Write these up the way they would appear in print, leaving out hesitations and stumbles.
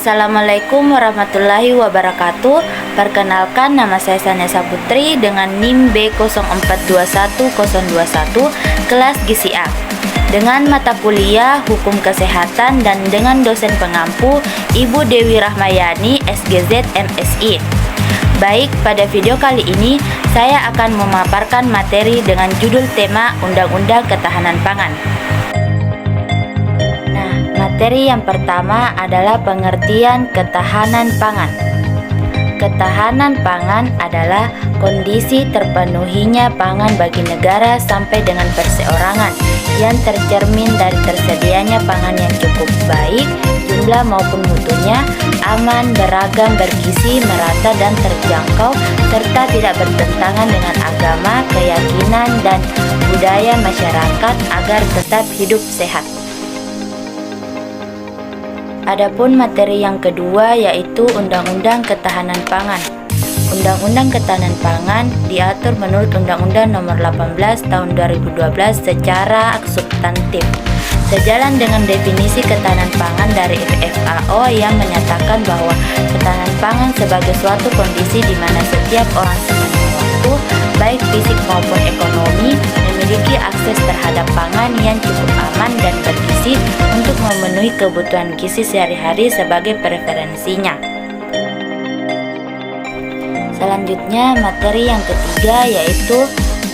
Assalamualaikum warahmatullahi wabarakatuh. Perkenalkan, nama saya Sanesa Putri dengan NIM B042101 kelas Gizi A, dengan mata kuliah Hukum Kesehatan dan dengan dosen pengampu Ibu Dewi Rahmayani, SGZ MSI. Baik, pada video kali ini saya akan memaparkan materi dengan judul tema Undang-Undang Ketahanan Pangan. Materi yang pertama adalah pengertian ketahanan pangan. Ketahanan pangan adalah kondisi terpenuhinya pangan bagi negara sampai dengan perseorangan yang tercermin dari tersedianya pangan yang cukup baik, jumlah maupun mutunya, aman, beragam, bergizi, merata dan terjangkau, serta tidak bertentangan dengan agama, keyakinan, dan budaya masyarakat agar tetap hidup sehat. Adapun materi yang kedua yaitu Undang-Undang Ketahanan Pangan. Undang-Undang Ketahanan Pangan diatur menurut Undang-Undang Nomor 18 Tahun 2012 secara substantif. Sejalan dengan definisi ketahanan pangan dari FAO yang menyatakan bahwa ketahanan pangan sebagai suatu kondisi di mana setiap orang sepanjang waktu, baik fisik maupun ekonomi, memiliki akses terhadap pangan yang cukup aman dan bergizi untuk memenuhi kebutuhan gizi sehari-hari sebagai preferensinya. Selanjutnya, materi yang ketiga yaitu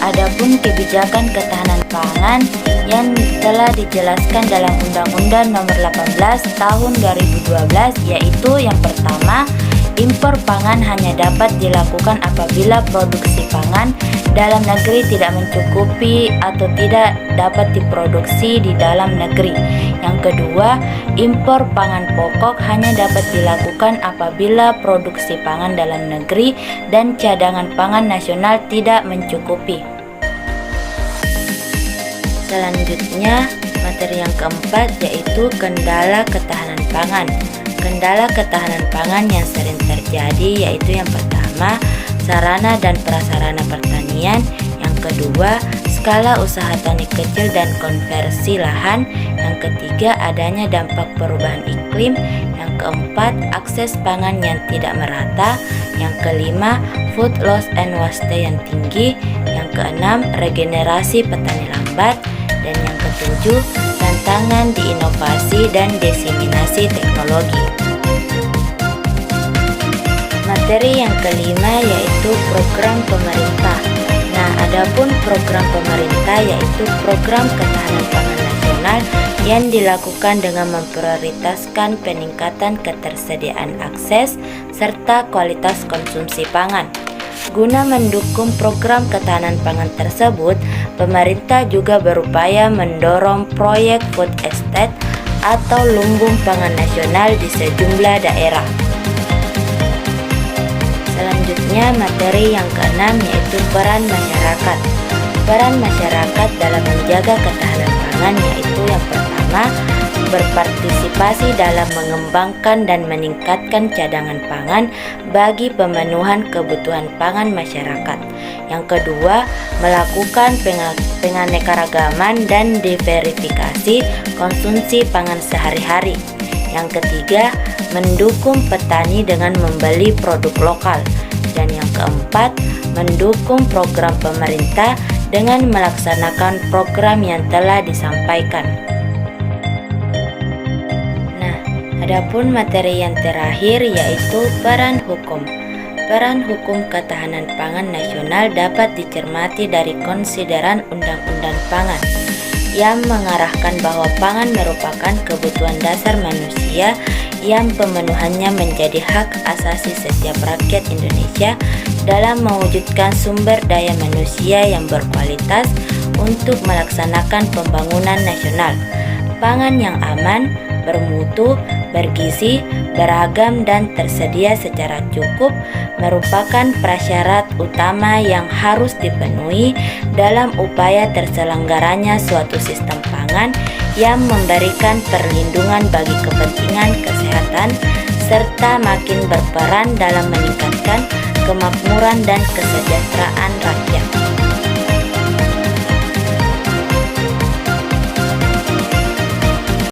adapun kebijakan ketahanan pangan yang telah dijelaskan dalam Undang-Undang Nomor 18 Tahun 2012, yaitu yang pertama, impor pangan hanya dapat dilakukan apabila produksi pangan dalam negeri tidak mencukupi atau tidak dapat diproduksi di dalam negeri. Yang kedua, impor pangan pokok hanya dapat dilakukan apabila produksi pangan dalam negeri dan cadangan pangan nasional tidak mencukupi. Selanjutnya, materi yang keempat yaitu kendala ketahanan pangan. Kendala ketahanan pangan yang sering terjadi yaitu yang pertama, sarana dan prasarana pertanian. Yang kedua, skala usaha tani kecil dan konversi lahan. Yang ketiga, adanya dampak perubahan iklim. Yang keempat, akses pangan yang tidak merata. Yang kelima, food loss and waste yang tinggi. Yang keenam, regenerasi petani lambat. Dan yang ketujuh, tantangan di inovasi dan diseminasi teknologi. Materi yang kelima yaitu program pemerintah. Nah, adapun program pemerintah yaitu program ketahanan pangan nasional yang dilakukan dengan memprioritaskan peningkatan ketersediaan akses serta kualitas konsumsi pangan. Guna mendukung program ketahanan pangan tersebut, pemerintah juga berupaya mendorong proyek food estate atau lumbung pangan nasional di sejumlah daerah. Selanjutnya, materi yang keenam yaitu peran masyarakat. Peran masyarakat dalam menjaga ketahanan pangan yaitu yang pertama, berpartisipasi dalam mengembangkan dan meningkatkan cadangan pangan bagi pemenuhan kebutuhan pangan masyarakat. Yang kedua, melakukan penganekaragaman dan diverifikasi konsumsi pangan sehari-hari. Yang ketiga, mendukung petani dengan membeli produk lokal. Dan yang keempat, mendukung program pemerintah dengan melaksanakan program yang telah disampaikan. Adapun materi yang terakhir yaitu peran hukum. Peran hukum ketahanan pangan nasional dapat dicermati dari konsideran Undang-Undang Pangan yang mengarahkan bahwa pangan merupakan kebutuhan dasar manusia yang pemenuhannya menjadi hak asasi setiap rakyat Indonesia dalam mewujudkan sumber daya manusia yang berkualitas untuk melaksanakan pembangunan nasional. Pangan yang aman, bermutu, bergizi, beragam, dan tersedia secara cukup merupakan prasyarat utama yang harus dipenuhi dalam upaya terselenggaranya suatu sistem pangan yang memberikan perlindungan bagi kepentingan kesehatan serta makin berperan dalam meningkatkan kemakmuran dan kesejahteraan rakyat.